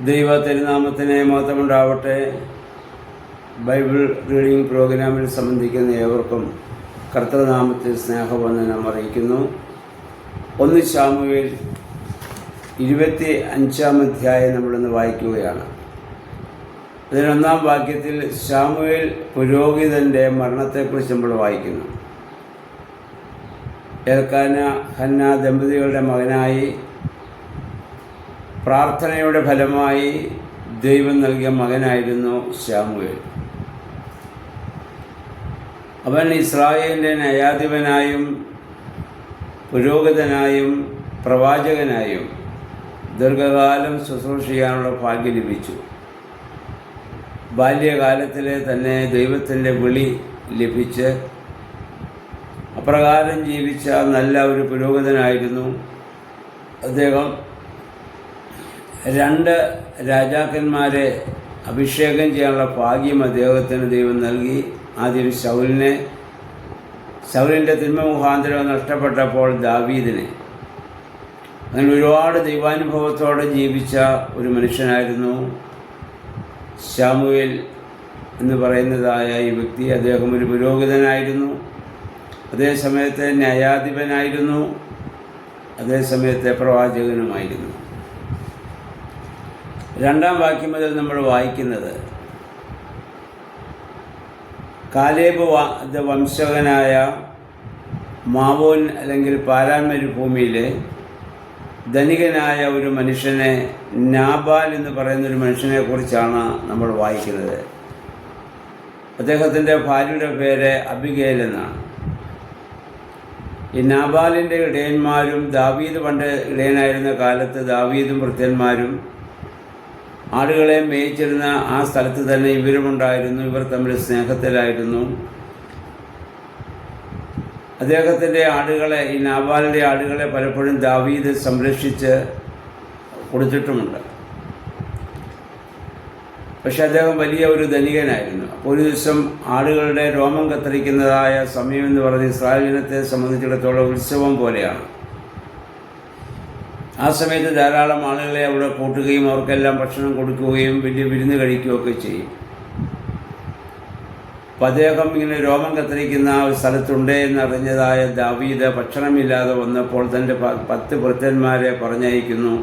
ദൈവ തിരുനാമത്തിന് മഹത്വമുണ്ടാവട്ടെ. Bible reading പ്രോഗ്രാമിൽ സംബന്ധിക്കുന്ന ഏവർക്കും കർത്തൃനാമത്തിൽ സ്നേഹവന്ദനം അറിയിക്കുന്നു. 1 ശമൂവേൽ 25-ാം അധ്യായം നമ്മളിന്ന് വായിക്കുകയാണ്. അതിൽ 1-ാം വാക്യത്തിൽ ശമൂവേൽ പുരോഹിതൻ്റെ മരണത്തെക്കുറിച്ച് നമ്മൾ വായിക്കുന്നു. എൽക്കാന ഹന്ന ദമ്പതികളുടെ മകനായി പ്രാർത്ഥനയുടെ ഫലമായി ദൈവം നൽകിയ മകനായിരുന്നു ശമൂവേൽ. അവൻ ഇസ്രായേലിൻ്റെ ന്യായാധിപനായും പുരോഹിതനായും പ്രവാചകനായും ദീർഘകാലം ശുശ്രൂഷ ചെയ്യാനുള്ള ഭാഗ്യം ലഭിച്ചു. ബാല്യകാലത്തിലെ തന്നെ ദൈവത്തിൻ്റെ വിളി ലഭിച്ച് അപ്രകാരം ജീവിച്ച നല്ല ഒരു പുരോഹിതനായിരുന്നു അദ്ദേഹം. 2 രാജാക്കന്മാരെ അഭിഷേകം ചെയ്യാനുള്ള ഭാഗ്യം അദ്ദേഹത്തിന് ദൈവം നൽകി. ആദ്യം ശൗലിൻ്റെ തിന്മ മുഖാന്തരം നഷ്ടപ്പെട്ടപ്പോൾ ദാവീദിനെ. അങ്ങനെ ഒരുപാട് ദൈവാനുഭവത്തോടെ ജീവിച്ച ഒരു മനുഷ്യനായിരുന്നു ശമൂവേൽ എന്ന് പറയുന്നതായ ഈ വ്യക്തി. അദ്ദേഹം ഒരു പുരോഹിതനായിരുന്നു, അതേസമയത്ത് ന്യായാധിപനായിരുന്നു, അതേസമയത്ത് പ്രവാചകനുമായിരുന്നു. 2-ാം വാക്യം മുതൽ നമ്മൾ വായിക്കുന്നത് കാലേബ് വംശകനായ മാവോൻ അല്ലെങ്കിൽ പാരാൻ മരുഭൂമിയിലെ ധനികനായ ഒരു മനുഷ്യനെ, നാബാൽ എന്ന് പറയുന്നൊരു മനുഷ്യനെ കുറിച്ചാണ് നമ്മൾ വായിക്കുന്നത്. അദ്ദേഹത്തിൻ്റെ ഭാര്യയുടെ പേര് അബിഗേൽ എന്നാണ്. ഈ നാബാലിൻ്റെ ഇടയന്മാരും ദാവീദ് പണ്ട് ഇടയനായിരുന്ന കാലത്ത് ദാവീദും ഭൃത്യന്മാരും ആടുകളെ മേയിച്ചിരുന്ന ആ സ്ഥലത്ത് തന്നെ ഇവരുമുണ്ടായിരുന്നു. ഇവർ തമ്മിൽ സ്നേഹത്തിലായിരുന്നു. അദ്ദേഹത്തിൻ്റെ ആടുകളെ, ഈ നാബാലിൻ്റെ ആടുകളെ പലപ്പോഴും ദാവീദ് സംരക്ഷിച്ച് കൊടുത്തിട്ടുമുണ്ട്. പക്ഷെ അദ്ദേഹം വലിയ ഒരു ധനികനായിരുന്നു. അപ്പോൾ ഒരു ദിവസം ആടുകളുടെ രോമം കത്തിരിക്കുന്നതായ സമയം എന്ന് പറഞ്ഞ് ഇസ്രായേൽ ജനത്തെ സംബന്ധിച്ചിടത്തോളം ഉത്സവം പോലെയാണ്. ആ സമയത്ത് ധാരാളം ആളുകളെ അവിടെ കൂട്ടുകയും അവർക്കെല്ലാം ഭക്ഷണം കൊടുക്കുകയും വലിയ വിരുന്ന് കഴിക്കുകയൊക്കെ ചെയ്യും. അപ്പം അദ്ദേഹം ഇങ്ങനെ രോമം കത്തിരിക്കുന്ന ഒരു സ്ഥലത്തുണ്ട് എന്നറിഞ്ഞതായ ദാവീദ് ഭക്ഷണമില്ലാതെ വന്നപ്പോൾ തൻ്റെ 10 ഭൃത്യന്മാരെ പറഞ്ഞയക്കുന്നു,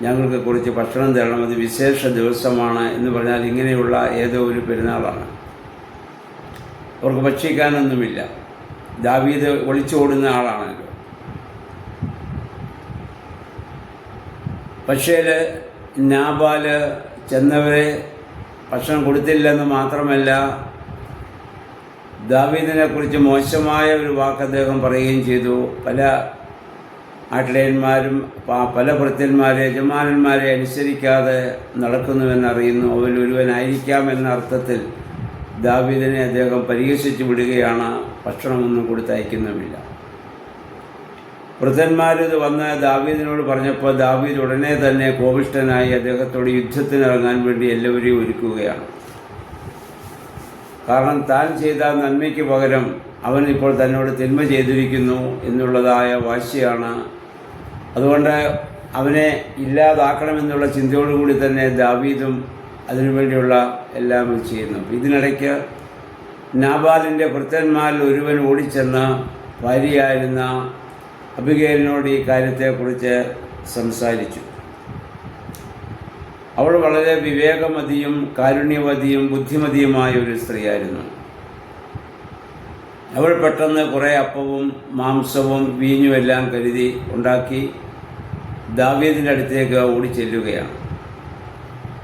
ഞങ്ങൾക്ക് കുറച്ച് ഭക്ഷണം തരണം, അത് വിശേഷ ദിവസമാണ് എന്ന് പറഞ്ഞാൽ ഇങ്ങനെയുള്ള ഏതോ ഒരു പെരുന്നാളാണ്. അവർക്ക് ഭക്ഷിക്കാനൊന്നുമില്ല. ദാവീദ് ഒളിച്ചോടുന്ന ആളാണല്ലോ. പക്ഷേ നാബാല് ചെന്നവരെ ഭക്ഷണം കൊടുത്തില്ലെന്ന് മാത്രമല്ല, ദാവീദിനെക്കുറിച്ച് മോശമായ ഒരു വാക്ക് അദ്ദേഹം പറയുകയും ചെയ്തു. പല ആട്ടിടയന്മാരും പല ഭൃത്യന്മാരെ, യജമാനന്മാരെ അനുസരിക്കാതെ നടക്കുന്നുവെന്നറിയുന്നു. അവൻ ഒരുവനായിരിക്കാം എന്ന അർത്ഥത്തിൽ ദാവീദിനെ അദ്ദേഹം പരിഹസിച്ചു വിടുകയാണ്. ഭക്ഷണമൊന്നും കൊടുത്തയക്കുന്നുമില്ല. ഭൃത്യന്മാരിത് വന്ന് ദാവീദിനോട് പറഞ്ഞപ്പോൾ ദാവീദ് ഉടനെ തന്നെ കോപിഷ്ഠനായി അദ്ദേഹത്തോട് യുദ്ധത്തിനിറങ്ങാൻ വേണ്ടി എല്ലാവരെയും ഒരുക്കുകയാണ്. കാരണം താൻ ചെയ്ത നന്മയ്ക്ക് പകരം അവൻ ഇപ്പോൾ തന്നോട് തിന്മ ചെയ്തിരിക്കുന്നു എന്നുള്ളതായ വാശിയാണ്. അതുകൊണ്ട് അവനെ ഇല്ലാതാക്കണമെന്നുള്ള ചിന്തയോടുകൂടി തന്നെ ദാവീദും അതിനുവേണ്ടിയുള്ള എല്ലാം ചെയ്യുന്നു. ഇതിനിടയ്ക്ക് നാബാലിൻ്റെ ഭൃത്യന്മാരിൽ ഒരുവൻ ഓടിച്ചെന്ന് ഭാര്യയായിരുന്ന അബിഗേലിനോട് ഈ കാര്യത്തെക്കുറിച്ച് സംസാരിച്ചു. അവൾ വളരെ വിവേകമതിയും കാരുണ്യവതിയും ബുദ്ധിമതിയുമായ ഒരു സ്ത്രീയായിരുന്നു. അവൾ പെട്ടെന്ന് കുറേ അപ്പവും മാംസവും വീഞ്ഞുമെല്ലാം കരുതി ഉണ്ടാക്കി ദാവീദിൻ്റെ അടുത്തേക്ക് ഓടിച്ചെല്ലുകയാണ്.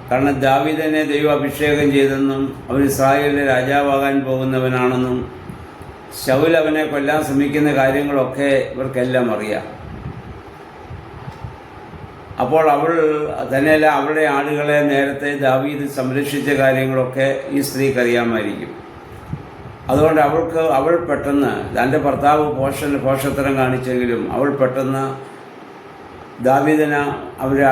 കാരണം ദാവീദിനെ ദൈവം അഭിഷേകം ചെയ്തെന്നും അവൻ ഇസ്രായേലിലെ രാജാവാകാൻ പോകുന്നവനാണെന്നും ശൗൽ അവനെ കൊല്ലാൻ ശ്രമിക്കുന്ന കാര്യങ്ങളൊക്കെ ഇവർക്കെല്ലാം അറിയാം. അപ്പോൾ അവൾ തന്നെയല്ല, അവളുടെ ആടുകളെ നേരത്തെ ദാവീദ് സംരക്ഷിച്ച കാര്യങ്ങളൊക്കെ ഈ സ്ത്രീക്ക് അറിയാമായിരിക്കും. അതുകൊണ്ട് അവൾ പെട്ടെന്ന്, തൻ്റെ ഭർത്താവ് പോഷത്തരം കാണിച്ചെങ്കിലും അവൾ പെട്ടെന്ന് ദാവീദിന് അവരുടെ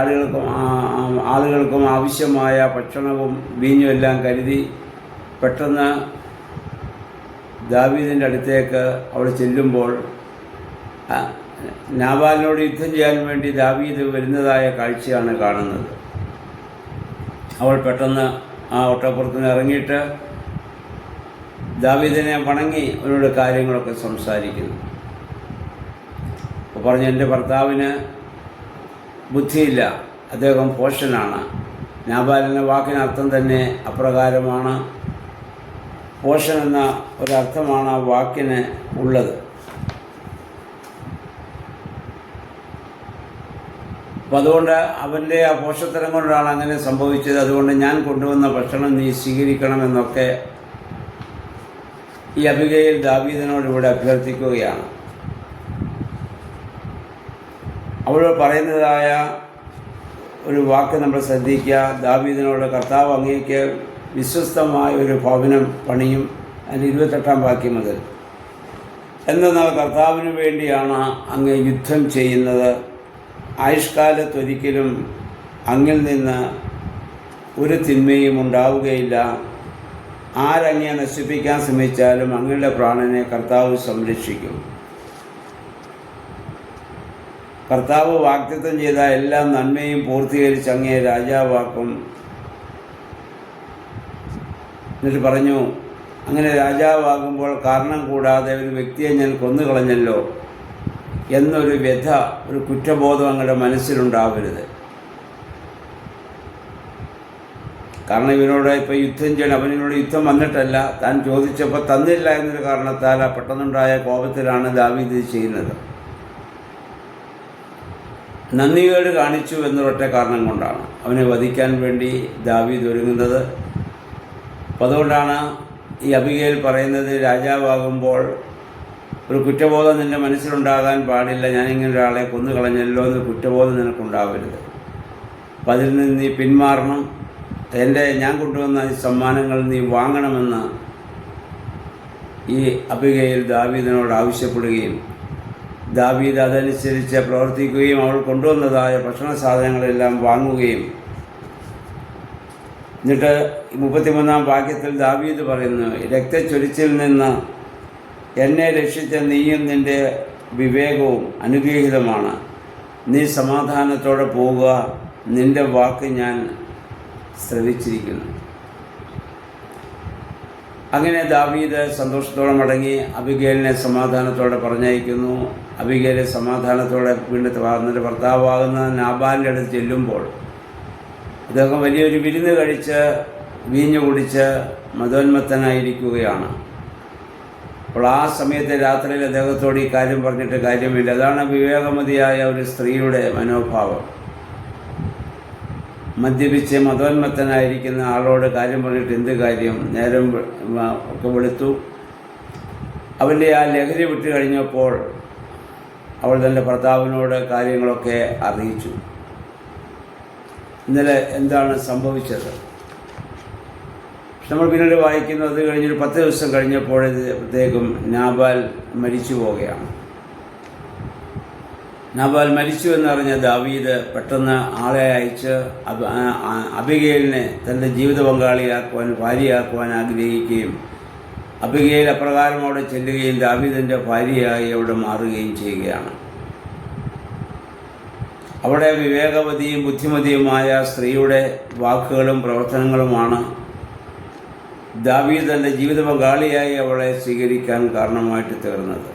ആളുകൾക്കും ആവശ്യമായ ഭക്ഷണവും വീഞ്ഞും എല്ലാം കരുതി പെട്ടെന്ന് ദാവീദിൻ്റെ അടുത്തേക്ക് അവൾ ചെല്ലുമ്പോൾ നാബാലിനോട് യുദ്ധം ചെയ്യാൻ വേണ്ടി ദാവീദ് വരുന്നതായ കാഴ്ചയാണ് കാണുന്നത്. അവൾ പെട്ടെന്ന് ആ ഒട്ടപ്പുറത്ത് നിന്ന് ഇറങ്ങിയിട്ട് ദാവീദിനെ വണങ്ങി അവനോട് കാര്യങ്ങളൊക്കെ സംസാരിക്കുന്നു. അപ്പോൾ പറഞ്ഞു, എൻ്റെ ഭർത്താവിന് ബുദ്ധിയില്ല, അദ്ദേഹം ഭോഷനാണ്. നാബാലിൻ്റെ വാക്കിനർത്ഥം തന്നെ അപ്രകാരമാണ്. ഭോഷൻ എന്ന ഒരർത്ഥമാണ് ആ വാക്കിന് ഉള്ളത്. അപ്പം അതുകൊണ്ട് അവൻ്റെ ആ ഭോഷത്തരം കൊണ്ടാണ് അങ്ങനെ സംഭവിച്ചത്. അതുകൊണ്ട് ഞാൻ കൊണ്ടുവന്ന ഭക്ഷണം നീ സ്വീകരിക്കണമെന്നൊക്കെ ഈ അബിഗയിൽ ദാവീദിനോട് ഇവിടെ അഭ്യർത്ഥിക്കുകയാണ്. അവൾ പറയുന്നതായ ഒരു വാക്ക് നമ്മൾ ശ്രദ്ധിക്കുക. ദാവീദിനോട്, കർത്താവ് അങ്ങേക്ക് വിശ്വസ്തമായ ഒരു ഭവനം പണിയും. അതിൻ്റെ 28-ാം വാക്യം മുതൽ, എന്തെന്നാൽ കർത്താവിന് വേണ്ടിയാണ് അങ്ങ് യുദ്ധം ചെയ്യുന്നത്. ആയുഷ്കാലത്തൊരിക്കലും അങ്ങിൽ നിന്ന് ഒരു തിന്മയും ഉണ്ടാവുകയില്ല. ആരങ്ങയെ നശിപ്പിക്കാൻ ശ്രമിച്ചാലും അങ്ങയുടെ പ്രാണനെ കർത്താവ് സംരക്ഷിക്കും. കർത്താവ് വാഗ്ദത്തം ചെയ്ത എല്ലാ നന്മയും പൂർത്തീകരിച്ച് അങ്ങയെ രാജാവാക്കും. എന്നിട്ട് പറഞ്ഞു, അങ്ങനെ രാജാവാകുമ്പോൾ കാരണം കൂടാതെ ഒരു വ്യക്തിയെ ഞാൻ കൊന്നുകളഞ്ഞല്ലോ എന്നൊരു വ്യഥ, ഒരു കുറ്റബോധം അങ്ങയുടെ മനസ്സിലുണ്ടാവരുത്. കാരണം ഇവനോട് ഇപ്പോൾ യുദ്ധം ചെയ്യണം, അവനോട് യുദ്ധം വന്നിട്ടല്ല, താൻ ചോദിച്ചപ്പോൾ തന്നില്ല എന്നൊരു കാരണത്താൽ ആ പെട്ടെന്നുണ്ടായ കോപത്തിലാണ് ദാവീദ് ചെയ്യുന്നത്. നന്ദികേട് കാണിച്ചു എന്നൊരൊറ്റ കാരണം കൊണ്ടാണ് അവനെ വധിക്കാൻ വേണ്ടി ദാവീദ് ഒരുങ്ങുന്നത്. അപ്പോൾ അതുകൊണ്ടാണ് ഈ അബിഗയിൽ പറയുന്നത്, രാജാവാകുമ്പോൾ ഒരു കുറ്റബോധം നിൻ്റെ മനസ്സിലുണ്ടാകാൻ പാടില്ല. ഞാനിങ്ങനെ ഒരാളെ കൊന്നുകളഞ്ഞല്ലോ എന്ന് കുറ്റബോധം നിനക്കുണ്ടാവരുത്. അപ്പം അതിൽ നിന്ന് നീ പിന്മാറണം. ഞാൻ കൊണ്ടുവന്ന ഈ സമ്മാനങ്ങൾ നീ വാങ്ങണമെന്ന് ഈ അബിഗയിൽ ദാവീദിനോട് ആവശ്യപ്പെടുകയും ദാവീദ് അതനുസരിച്ച് പ്രവർത്തിക്കുകയും അവൾ കൊണ്ടുവന്നതായ ഭക്ഷണ സാധനങ്ങളെല്ലാം വാങ്ങുകയും, എന്നിട്ട് 33-ാം വാക്യത്തിൽ ദാവീദ് പറയുന്നു, രക്തച്ചൊരിച്ചിൽ നിന്ന് എന്നെ രക്ഷിച്ച നീയും നിൻ്റെ വിവേകവും അനുഗ്രഹീതമാണ്. നീ സമാധാനത്തോടെ പോവുക, നിൻ്റെ വാക്ക് ഞാൻ ശ്രവിച്ചിരിക്കുന്നു. അങ്ങനെ ദാവീദ് സന്തോഷത്തോടെ മടങ്ങി അബിഗേലിനെ സമാധാനത്തോടെ പറഞ്ഞയക്കുന്നു. അബിഗേലെ സമാധാനത്തോടെ വീണ്ടും തന്റെ ഭർത്താവാകുന്ന നാബാലിൻ്റെ അടുത്ത് ചെല്ലുമ്പോൾ അദ്ദേഹം വലിയൊരു വിരുന്ന് കഴിച്ച് വീഞ്ഞു കുടിച്ച് മതോന്മത്തനായിരിക്കുകയാണ്. അപ്പോൾ ആ സമയത്ത് രാത്രിയിൽ അദ്ദേഹത്തോട് ഈ കാര്യം പറഞ്ഞിട്ട് കാര്യമില്ല. അതാണ് വിവേകമതിയായ ഒരു സ്ത്രീയുടെ മനോഭാവം. മദ്യപിച്ച് മതോന്മത്തനായിരിക്കുന്ന ആളോട് കാര്യം പറഞ്ഞിട്ട് എന്ത് കാര്യം? നേരം ഒക്കെ വെളുത്തു. അവൻ്റെ ആ ലഹരി വിട്ട് കഴിഞ്ഞപ്പോൾ അവൾ തൻ്റെ ഭർത്താവിനോട് കാര്യങ്ങളൊക്കെ അറിയിച്ചു. ഇന്നലെ എന്താണ് സംഭവിച്ചത്? നമ്മൾ പിന്നീട് വായിക്കുന്നത്, അത് കഴിഞ്ഞൊരു 10 ദിവസം കഴിഞ്ഞപ്പോഴത്തേക്കും നാബാൽ മരിച്ചു പോവുകയാണ്. നാബാൽ മരിച്ചു എന്നറിഞ്ഞ ദാവീദ് പെട്ടെന്ന് ആളെ അയച്ച് അബിഗേലിനെ തൻ്റെ ജീവിത പങ്കാളിയാക്കുവാൻ, ഭാര്യയാക്കുവാൻ ആഗ്രഹിക്കുകയും അബിഗേൽ അപ്രകാരം അവിടെ ചെല്ലുകയും ദാവീദിൻ്റെ ഭാര്യയായി അവിടെ മാറുകയും ചെയ്യുകയാണ്. അവിടെ വിവേകവതിയും ബുദ്ധിമതിയുമായ സ്ത്രീയുടെ വാക്കുകളും പ്രവർത്തനങ്ങളുമാണ് ദാവീദ് തൻ്റെ ജീവിത പങ്കാളിയായി അവളെ സ്വീകരിക്കാൻ കാരണമായിട്ട് തീർന്നത്.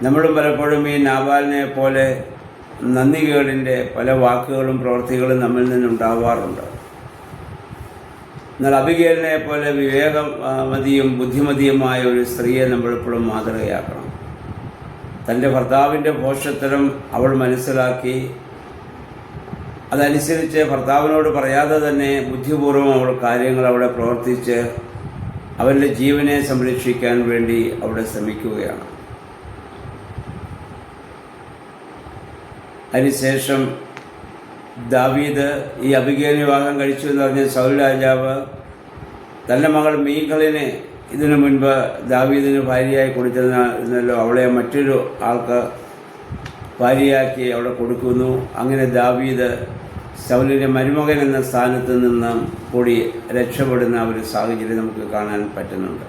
നമ്മളും പലപ്പോഴും ഈ നാബാലിനെ പോലെ നന്ദികേടിൻ്റെ പല വാക്കുകളും പ്രവൃത്തികളും നമ്മിൽ നിന്നുണ്ടാവാറുണ്ട്. എന്നാൽ അബിഗേലിനെ പോലെ വിവേകമതിയും ബുദ്ധിമതിയുമായ ഒരു സ്ത്രീയെ നമ്മളെപ്പോഴും മാതൃകയാക്കണം. തൻ്റെ ഭർത്താവിൻ്റെ ഭോഷത്തരം അവൾ മനസ്സിലാക്കി അതനുസരിച്ച് ഭർത്താവിനോട് പറയാതെ തന്നെ ബുദ്ധിപൂർവ്വം അവൾ കാര്യങ്ങൾ അവിടെ പ്രവർത്തിച്ച് അവരുടെ ജീവനെ സംരക്ഷിക്കാൻ വേണ്ടി അവിടെ ശ്രമിക്കുകയാണ്. അതിനുശേഷം ദാവീദ് ഈ അബിഗേലിനെ വിവാഹം കഴിച്ചു എന്ന് പറഞ്ഞ സൗൽ രാജാവ് തൻ്റെ മകൾ മീഖളിനെ ഇതിനു മുൻപ് ദാവീദിന് ഭാര്യയായി കൊടുത്തിരുന്നല്ലോ, അവളെ മറ്റൊരു ആൾക്ക് ഭാര്യയാക്കി അവിടെ കൊടുക്കുന്നു. അങ്ങനെ ദാവീദ് സൗലിൻ്റെ മരുമകൻ എന്ന സ്ഥാനത്ത് നിന്ന് കൂടി രക്ഷപ്പെടുന്ന ഒരു സാഹചര്യം നമുക്ക് കാണാൻ പറ്റുന്നുണ്ട്.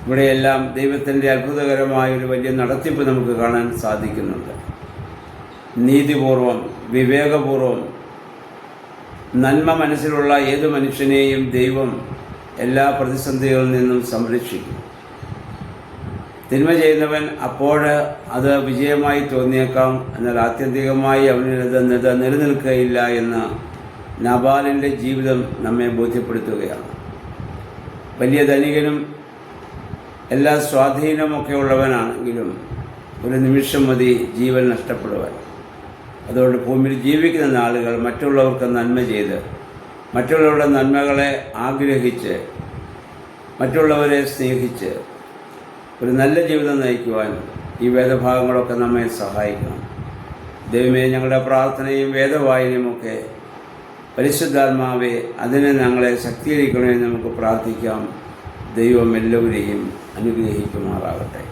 ഇവിടെയെല്ലാം ദൈവത്തിൻ്റെ അത്ഭുതകരമായ ഒരു വലിയ നടത്തിപ്പ് നമുക്ക് കാണാൻ സാധിക്കുന്നുണ്ട്. നീതിപൂർവം വിവേകപൂർവം നന്മ മനസ്സിലുള്ള ഏതു മനുഷ്യനെയും ദൈവം എല്ലാ പ്രതിസന്ധികളിൽ നിന്നും സംരക്ഷിക്കും. തിന്മ ചെയ്യുന്നവൻ അപ്പോൾ അത് വിജയമായി തോന്നിയേക്കാം, എന്നാൽ ആത്യന്തികമായി അവനത് നിലനിൽക്കുകയില്ല എന്ന് നാബാലിൻ്റെ ജീവിതം നമ്മെ ബോധ്യപ്പെടുത്തുകയാണ്. വലിയ ധനികനും എല്ലാ സ്വാധീനമൊക്കെ ഉള്ളവനാണെങ്കിലും ഒരു നിമിഷം മതി ജീവൻ നഷ്ടപ്പെടുവാൻ. അതുകൊണ്ട് ഭൂമിയിൽ ജീവിക്കുന്ന നാളുകൾ മറ്റുള്ളവർക്ക് നന്മ ചെയ്ത്, മറ്റുള്ളവരുടെ നന്മകളെ ആഗ്രഹിച്ച്, മറ്റുള്ളവരെ സ്നേഹിച്ച് ഒരു നല്ല ജീവിതം നയിക്കുവാൻ ഈ വേദഭാഗങ്ങളൊക്കെ നമ്മെ സഹായിക്കണം. ദൈവമേ, ഞങ്ങളുടെ പ്രാർത്ഥനയും വേദവായനയുമൊക്കെ പരിശുദ്ധാത്മാവെ അതിനെ ഞങ്ങളെ ശക്തീകരിക്കണമെന്ന് നമുക്ക് പ്രാർത്ഥിക്കാം. ദൈവം എല്ലാവരെയും അനുഗ്രഹിക്കുമാറാകട്ടെ.